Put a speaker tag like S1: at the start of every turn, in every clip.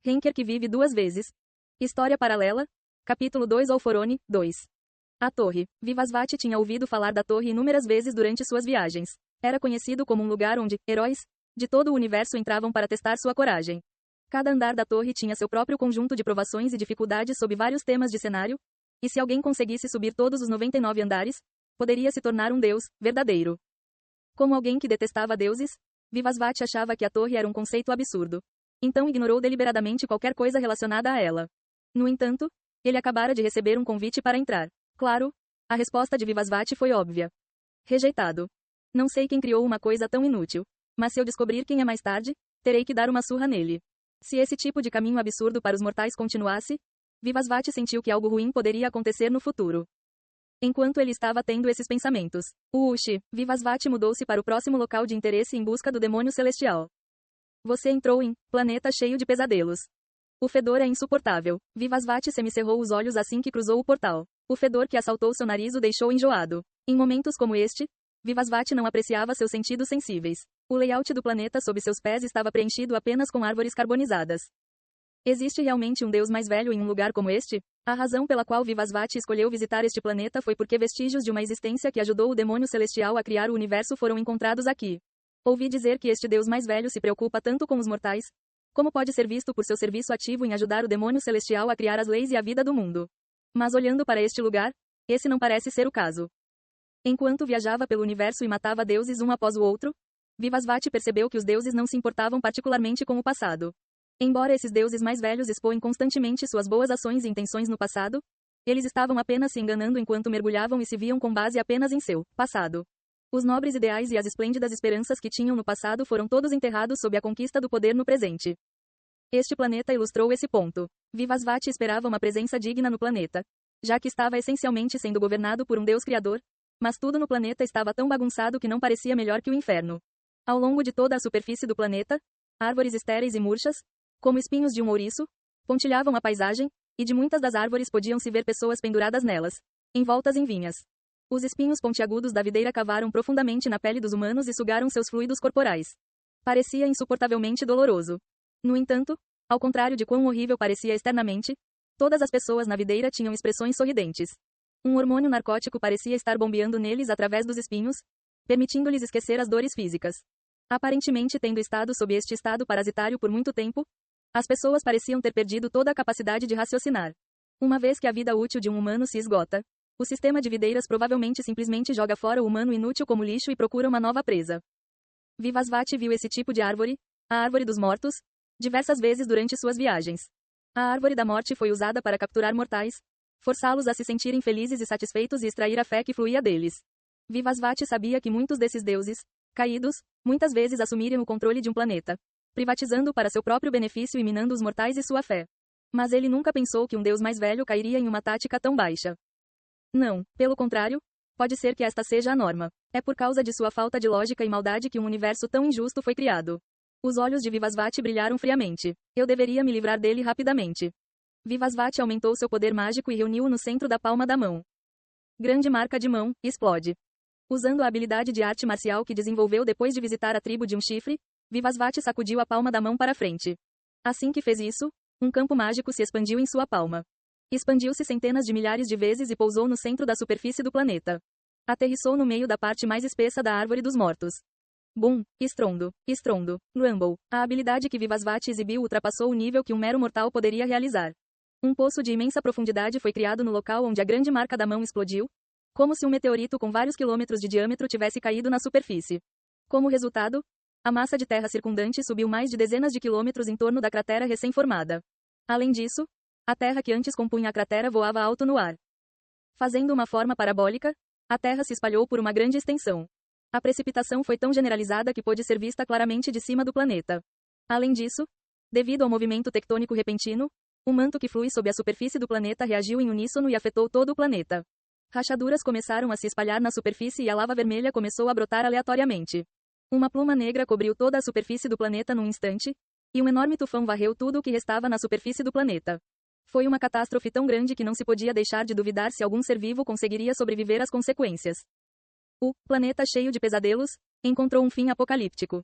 S1: Henker que vive duas vezes. História paralela. Capítulo 2 Alforone, 2. A Torre. Vivasvat tinha ouvido falar da torre inúmeras vezes durante suas viagens. Era conhecido como um lugar onde heróis de todo o universo entravam para testar sua coragem. Cada andar da torre tinha seu próprio conjunto de provações e dificuldades sob vários temas de cenário, e se alguém conseguisse subir todos os 99 andares, poderia se tornar um deus verdadeiro. Como alguém que detestava deuses, Vivasvat achava que a torre era um conceito absurdo. Então ignorou deliberadamente qualquer coisa relacionada a ela. No entanto, ele acabara de receber um convite para entrar. Claro, a resposta de Vivasvat foi óbvia. Rejeitado. Não sei quem criou uma coisa tão inútil, mas se eu descobrir quem é mais tarde, terei que dar uma surra nele. Se esse tipo de caminho absurdo para os mortais continuasse, Vivasvat sentiu que algo ruim poderia acontecer no futuro. Enquanto ele estava tendo esses pensamentos, Vivasvat mudou-se para o próximo local de interesse em busca do demônio celestial. Você entrou em planeta cheio de pesadelos. O fedor é insuportável. Vivasvat semicerrou os olhos assim que cruzou o portal. O fedor que assaltou seu nariz o deixou enjoado. Em momentos como este, Vivasvat não apreciava seus sentidos sensíveis. O layout do planeta sob seus pés estava preenchido apenas com árvores carbonizadas. Existe realmente um deus mais velho em um lugar como este? A razão pela qual Vivasvat escolheu visitar este planeta foi porque vestígios de uma existência que ajudou o demônio celestial a criar o universo foram encontrados aqui. Ouvi dizer que este deus mais velho se preocupa tanto com os mortais, como pode ser visto por seu serviço ativo em ajudar o demônio celestial a criar as leis e a vida do mundo. Mas olhando para este lugar, esse não parece ser o caso. Enquanto viajava pelo universo e matava deuses um após o outro, Vivasvat percebeu que os deuses não se importavam particularmente com o passado. Embora esses deuses mais velhos expõem constantemente suas boas ações e intenções no passado, eles estavam apenas se enganando enquanto mergulhavam e se viam com base apenas em seu passado. Os nobres ideais e as esplêndidas esperanças que tinham no passado foram todos enterrados sob a conquista do poder no presente. Este planeta ilustrou esse ponto. Vivasvat esperava uma presença digna no planeta, já que estava essencialmente sendo governado por um deus criador, mas tudo no planeta estava tão bagunçado que não parecia melhor que o inferno. Ao longo de toda a superfície do planeta, árvores estéreis e murchas, como espinhos de um ouriço, pontilhavam a paisagem, e de muitas das árvores podiam-se ver pessoas penduradas nelas, envoltas em vinhas. Os espinhos pontiagudos da videira cavaram profundamente na pele dos humanos e sugaram seus fluidos corporais. Parecia insuportavelmente doloroso. No entanto, ao contrário de quão horrível parecia externamente, todas as pessoas na videira tinham expressões sorridentes. Um hormônio narcótico parecia estar bombeando neles através dos espinhos, permitindo-lhes esquecer as dores físicas. Aparentemente tendo estado sob este estado parasitário por muito tempo, as pessoas pareciam ter perdido toda a capacidade de raciocinar. Uma vez que a vida útil de um humano se esgota, o sistema de videiras provavelmente simplesmente joga fora o humano inútil como lixo e procura uma nova presa. Vivasvat viu esse tipo de árvore, a árvore dos mortos, diversas vezes durante suas viagens. A árvore da morte foi usada para capturar mortais, forçá-los a se sentirem felizes e satisfeitos e extrair a fé que fluía deles. Vivasvat sabia que muitos desses deuses, caídos, muitas vezes assumiriam o controle de um planeta, privatizando para seu próprio benefício e minando os mortais e sua fé. Mas ele nunca pensou que um deus mais velho cairia em uma tática tão baixa. Não, pelo contrário, pode ser que esta seja a norma. É por causa de sua falta de lógica e maldade que um universo tão injusto foi criado. Os olhos de Vivasvat brilharam friamente. Eu deveria me livrar dele rapidamente. Vivasvat aumentou seu poder mágico e reuniu-o no centro da palma da mão. Grande marca de mão, explode. Usando a habilidade de arte marcial que desenvolveu depois de visitar a tribo de um chifre, Vivasvat sacudiu a palma da mão para frente. Assim que fez isso, um campo mágico se expandiu em sua palma. Expandiu-se centenas de milhares de vezes e pousou no centro da superfície do planeta. Aterrissou no meio da parte mais espessa da árvore dos mortos. Bum! Estrondo! Estrondo! Rumble! A habilidade que Vivasvat exibiu ultrapassou o nível que um mero mortal poderia realizar. Um poço de imensa profundidade foi criado no local onde a grande marca da mão explodiu, como se um meteorito com vários quilômetros de diâmetro tivesse caído na superfície. Como resultado, a massa de terra circundante subiu mais de dezenas de quilômetros em torno da cratera recém-formada. Além disso, a terra que antes compunha a cratera voava alto no ar. Fazendo uma forma parabólica, a terra se espalhou por uma grande extensão. A precipitação foi tão generalizada que pôde ser vista claramente de cima do planeta. Além disso, devido ao movimento tectônico repentino, o manto que flui sob a superfície do planeta reagiu em uníssono e afetou todo o planeta. Rachaduras começaram a se espalhar na superfície e a lava vermelha começou a brotar aleatoriamente. Uma pluma negra cobriu toda a superfície do planeta num instante, e um enorme tufão varreu tudo o que restava na superfície do planeta. Foi uma catástrofe tão grande que não se podia deixar de duvidar se algum ser vivo conseguiria sobreviver às consequências. O planeta cheio de pesadelos encontrou um fim apocalíptico.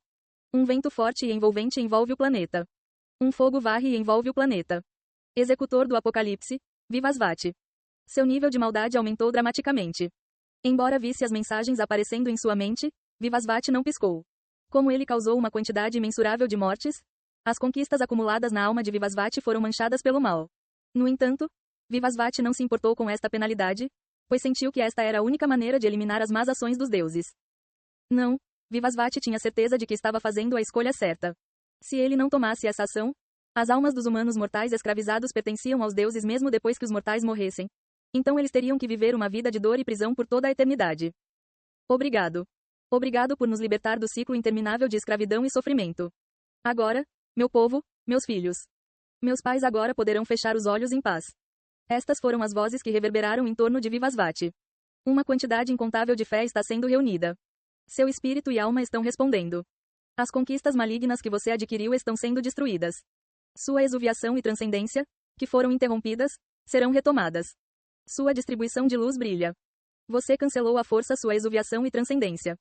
S1: Um vento forte e envolvente envolve o planeta. Um fogo varre e envolve o planeta. Executor do Apocalipse, Vivasvati. Seu nível de maldade aumentou dramaticamente. Embora visse as mensagens aparecendo em sua mente, Vivasvati não piscou. Como ele causou uma quantidade imensurável de mortes, as conquistas acumuladas na alma de Vivasvati foram manchadas pelo mal. No entanto, Vivasvati não se importou com esta penalidade, pois sentiu que esta era a única maneira de eliminar as más ações dos deuses. Não, Vivasvati tinha certeza de que estava fazendo a escolha certa. Se ele não tomasse essa ação, as almas dos humanos mortais escravizados pertenciam aos deuses mesmo depois que os mortais morressem. Então eles teriam que viver uma vida de dor e prisão por toda a eternidade. Obrigado. Obrigado por nos libertar do ciclo interminável de escravidão e sofrimento. Agora, meu povo, meus filhos. Meus pais agora poderão fechar os olhos em paz. Estas foram as vozes que reverberaram em torno de Vivasvati. Uma quantidade incontável de fé está sendo reunida. Seu espírito e alma estão respondendo. As conquistas malignas que você adquiriu estão sendo destruídas. Sua exuviação e transcendência, que foram interrompidas, serão retomadas. Sua distribuição de luz brilha. Você cancelou à força sua exuviação e transcendência.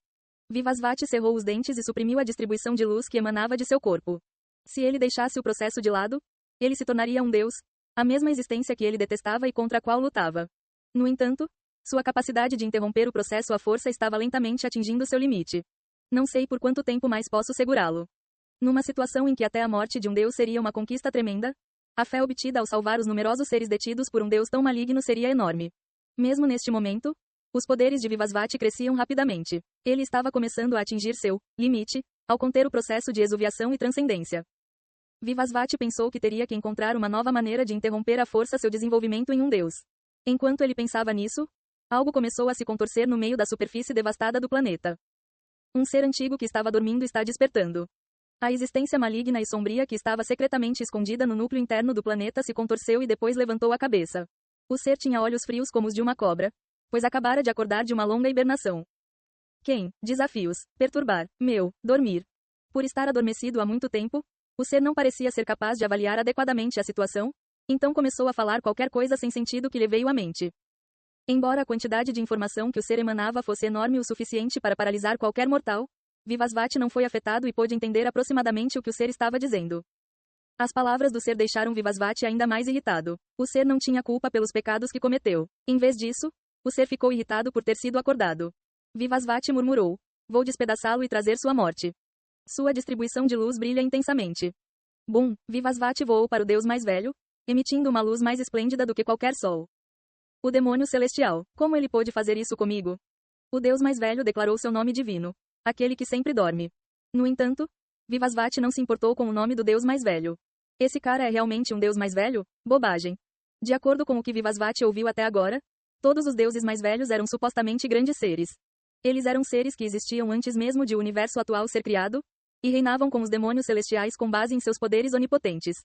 S1: Vivasvati cerrou os dentes e suprimiu a distribuição de luz que emanava de seu corpo. Se ele deixasse o processo de lado, ele se tornaria um deus, a mesma existência que ele detestava e contra a qual lutava. No entanto, sua capacidade de interromper o processo à força estava lentamente atingindo seu limite. Não sei por quanto tempo mais posso segurá-lo. Numa situação em que até a morte de um deus seria uma conquista tremenda, a fé obtida ao salvar os numerosos seres detidos por um deus tão maligno seria enorme. Mesmo neste momento, os poderes de Vivasvati cresciam rapidamente. Ele estava começando a atingir seu limite, ao conter o processo de exuviação e transcendência. Vivasvati pensou que teria que encontrar uma nova maneira de interromper à força seu desenvolvimento em um deus. Enquanto ele pensava nisso, algo começou a se contorcer no meio da superfície devastada do planeta. Um ser antigo que estava dormindo está despertando. A existência maligna e sombria que estava secretamente escondida no núcleo interno do planeta se contorceu e depois levantou a cabeça. O ser tinha olhos frios como os de uma cobra, pois acabara de acordar de uma longa hibernação. Quem? Desafios. Perturbar. Dormir. Por estar adormecido há muito tempo, o ser não parecia ser capaz de avaliar adequadamente a situação, então começou a falar qualquer coisa sem sentido que lhe veio à mente. Embora a quantidade de informação que o ser emanava fosse enorme o suficiente para paralisar qualquer mortal, Vivasvati não foi afetado e pôde entender aproximadamente o que o ser estava dizendo. As palavras do ser deixaram Vivasvati ainda mais irritado. O ser não tinha culpa pelos pecados que cometeu. Em vez disso, o ser ficou irritado por ter sido acordado. Vivasvati murmurou: vou despedaçá-lo e trazer sua morte. Sua distribuição de luz brilha intensamente. Bum! Vivasvati voou para o Deus mais velho, emitindo uma luz mais esplêndida do que qualquer sol. O demônio celestial. Como ele pôde fazer isso comigo? O Deus mais velho declarou seu nome divino. Aquele que sempre dorme. No entanto, Vivasvati não se importou com o nome do Deus mais velho. Esse cara é realmente um Deus mais velho? Bobagem. De acordo com o que Vivasvati ouviu até agora, todos os deuses mais velhos eram supostamente grandes seres. Eles eram seres que existiam antes mesmo de o universo atual ser criado, e reinavam com os demônios celestiais com base em seus poderes onipotentes.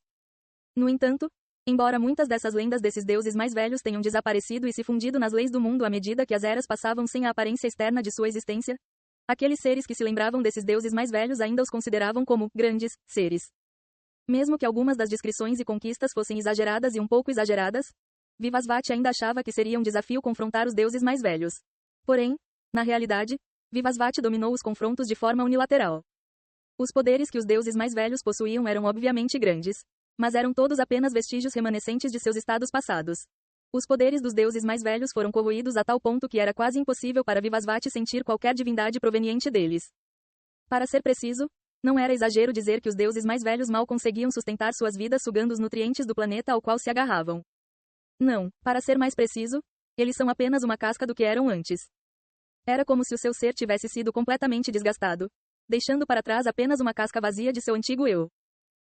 S1: No entanto, embora muitas dessas lendas desses deuses mais velhos tenham desaparecido e se fundido nas leis do mundo à medida que as eras passavam sem a aparência externa de sua existência, aqueles seres que se lembravam desses deuses mais velhos ainda os consideravam como grandes seres. Mesmo que algumas das descrições e conquistas fossem exageradas e um pouco exageradas, Vivasvati ainda achava que seria um desafio confrontar os deuses mais velhos. Porém, na realidade, Vivasvati dominou os confrontos de forma unilateral. Os poderes que os deuses mais velhos possuíam eram obviamente grandes, mas eram todos apenas vestígios remanescentes de seus estados passados. Os poderes dos deuses mais velhos foram corroídos a tal ponto que era quase impossível para Vivasvati sentir qualquer divindade proveniente deles. Para ser preciso, não era exagero dizer que os deuses mais velhos mal conseguiam sustentar suas vidas sugando os nutrientes do planeta ao qual se agarravam. Não, para ser mais preciso, eles são apenas uma casca do que eram antes. Era como se o seu ser tivesse sido completamente desgastado, deixando para trás apenas uma casca vazia de seu antigo eu.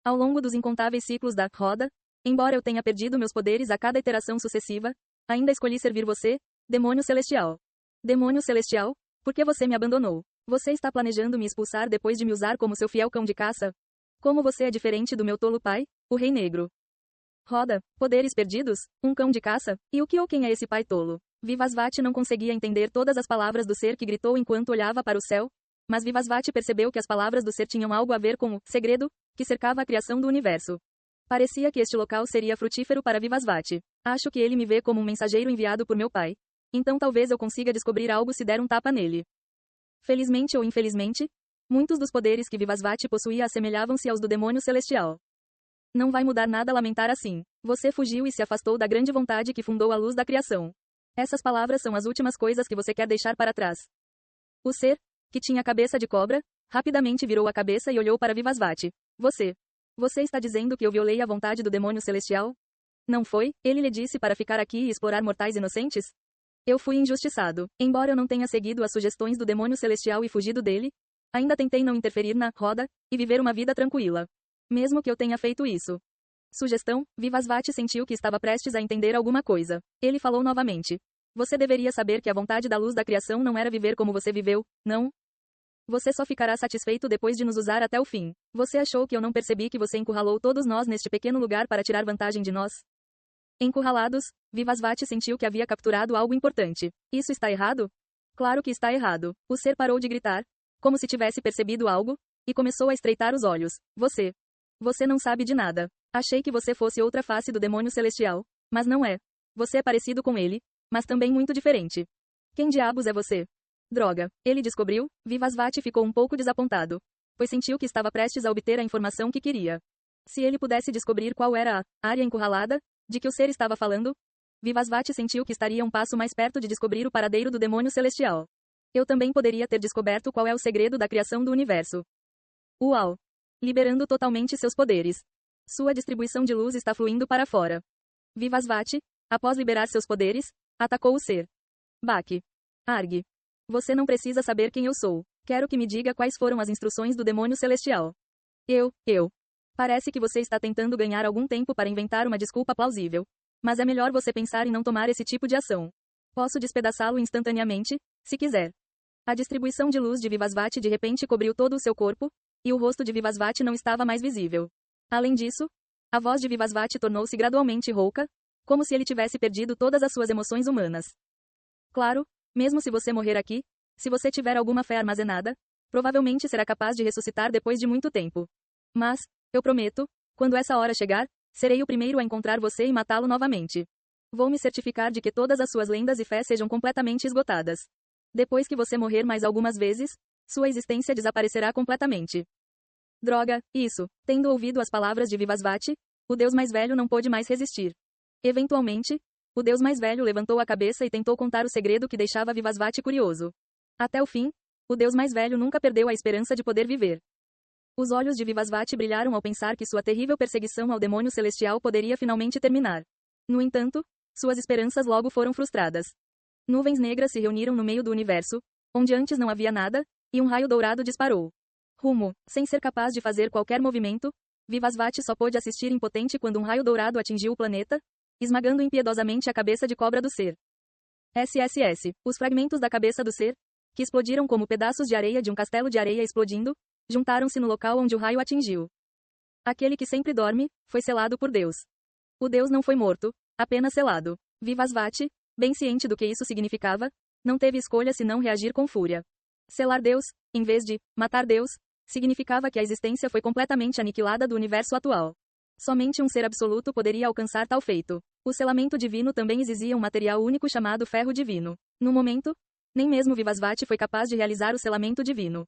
S1: Ao longo dos incontáveis ciclos da roda, embora eu tenha perdido meus poderes a cada iteração sucessiva, ainda escolhi servir você, demônio celestial. Demônio celestial, por que você me abandonou? Você está planejando me expulsar depois de me usar como seu fiel cão de caça? Como você é diferente do meu tolo pai, o Rei Negro? Roda, poderes perdidos? Um cão de caça? E o que ou quem é esse pai tolo? Vivasvati não conseguia entender todas as palavras do ser que gritou enquanto olhava para o céu, mas Vivasvati percebeu que as palavras do ser tinham algo a ver com o segredo que cercava a criação do universo. Parecia que este local seria frutífero para Vivasvati. Acho que ele me vê como um mensageiro enviado por meu pai. Então talvez eu consiga descobrir algo se der um tapa nele. Felizmente ou infelizmente, muitos dos poderes que Vivasvati possuía assemelhavam-se aos do demônio celestial. Não vai mudar nada lamentar assim. Você fugiu e se afastou da grande vontade que fundou a luz da criação. Essas palavras são as últimas coisas que você quer deixar para trás. O ser, que tinha cabeça de cobra, rapidamente virou a cabeça e olhou para Vivasvati. Você está dizendo que eu violei a vontade do demônio celestial? Não foi? Ele lhe disse para ficar aqui e explorar mortais inocentes? Eu fui injustiçado. Embora eu não tenha seguido as sugestões do demônio celestial e fugido dele, ainda tentei não interferir na roda e viver uma vida tranquila. Mesmo que eu tenha feito isso. Sugestão, Vivasvati sentiu que estava prestes a entender alguma coisa. Ele falou novamente. Você deveria saber que a vontade da luz da criação não era viver como você viveu, não? Você só ficará satisfeito depois de nos usar até o fim. Você achou que eu não percebi que você encurralou todos nós neste pequeno lugar para tirar vantagem de nós? Encurralados, Vivasvati sentiu que havia capturado algo importante. Isso está errado? Claro que está errado. O ser parou de gritar, como se tivesse percebido algo, e começou a estreitar os olhos. Você não sabe de nada. Achei que você fosse outra face do demônio celestial, mas não é. Você é parecido com ele, mas também muito diferente. Quem diabos é você? Droga. Ele descobriu. Vivasvati ficou um pouco desapontado, pois sentiu que estava prestes a obter a informação que queria. Se ele pudesse descobrir qual era a área encurralada de que o ser estava falando, Vivasvati sentiu que estaria um passo mais perto de descobrir o paradeiro do demônio celestial. Eu também poderia ter descoberto qual é o segredo da criação do universo. Uau! Liberando totalmente seus poderes. Sua distribuição de luz está fluindo para fora. Vivasvati, após liberar seus poderes, atacou o ser. Baki. Arg. Você não precisa saber quem eu sou. Quero que me diga quais foram as instruções do demônio celestial. Eu. Parece que você está tentando ganhar algum tempo para inventar uma desculpa plausível. Mas é melhor você pensar em não tomar esse tipo de ação. Posso despedaçá-lo instantaneamente, se quiser. A distribuição de luz de Vivasvati de repente cobriu todo o seu corpo, e o rosto de Vivasvati não estava mais visível. Além disso, a voz de Vivasvati tornou-se gradualmente rouca, como se ele tivesse perdido todas as suas emoções humanas. Claro, mesmo se você morrer aqui, se você tiver alguma fé armazenada, provavelmente será capaz de ressuscitar depois de muito tempo. Mas, eu prometo, quando essa hora chegar, serei o primeiro a encontrar você e matá-lo novamente. Vou me certificar de que todas as suas lendas e fé sejam completamente esgotadas. Depois que você morrer mais algumas vezes, sua existência desaparecerá completamente. Droga, isso. Tendo ouvido as palavras de Vivasvati, o Deus mais velho não pôde mais resistir. Eventualmente, o Deus mais velho levantou a cabeça e tentou contar o segredo que deixava Vivasvati curioso. Até o fim, o Deus mais velho nunca perdeu a esperança de poder viver. Os olhos de Vivasvati brilharam ao pensar que sua terrível perseguição ao demônio celestial poderia finalmente terminar. No entanto, suas esperanças logo foram frustradas. Nuvens negras se reuniram no meio do universo, onde antes não havia nada, e um raio dourado disparou. Rumo, sem ser capaz de fazer qualquer movimento, Vivasvati só pôde assistir impotente quando um raio dourado atingiu o planeta, esmagando impiedosamente a cabeça de cobra do ser. SSS. Os fragmentos da cabeça do ser, que explodiram como pedaços de areia de um castelo de areia explodindo, juntaram-se no local onde o raio atingiu. Aquele que sempre dorme, foi selado por Deus. O Deus não foi morto, apenas selado. Vivasvati, bem ciente do que isso significava, não teve escolha senão reagir com fúria. Selar Deus, em vez de matar Deus, significava que a existência foi completamente aniquilada do universo atual. Somente um ser absoluto poderia alcançar tal feito. O selamento divino também exigia um material único chamado ferro divino. No momento, nem mesmo Vivasvati foi capaz de realizar o selamento divino.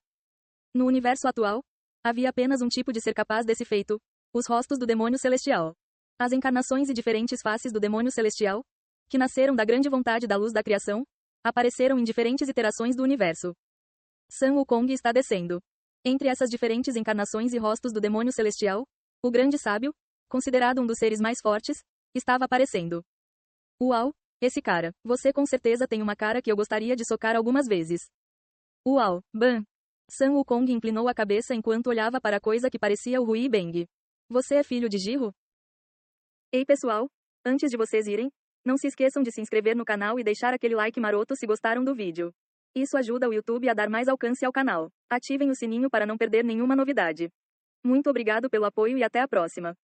S1: No universo atual, havia apenas um tipo de ser capaz desse feito: os rostos do demônio celestial. As encarnações e diferentes faces do demônio celestial, que nasceram da grande vontade da luz da criação, apareceram em diferentes iterações do universo. Sun Wukong está descendo. Entre essas diferentes encarnações e rostos do demônio celestial, o grande sábio, considerado um dos seres mais fortes, estava aparecendo. Uau, esse cara. Você com certeza tem uma cara que eu gostaria de socar algumas vezes. Uau, Ban. Sun Wukong inclinou a cabeça enquanto olhava para a coisa que parecia o Hui Beng. Você é filho de Jirro? Ei pessoal, antes de vocês irem, não se esqueçam de se inscrever no canal e deixar aquele like maroto se gostaram do vídeo. Isso ajuda o YouTube a dar mais alcance ao canal. Ativem o sininho para não perder nenhuma novidade. Muito obrigado pelo apoio e até a próxima.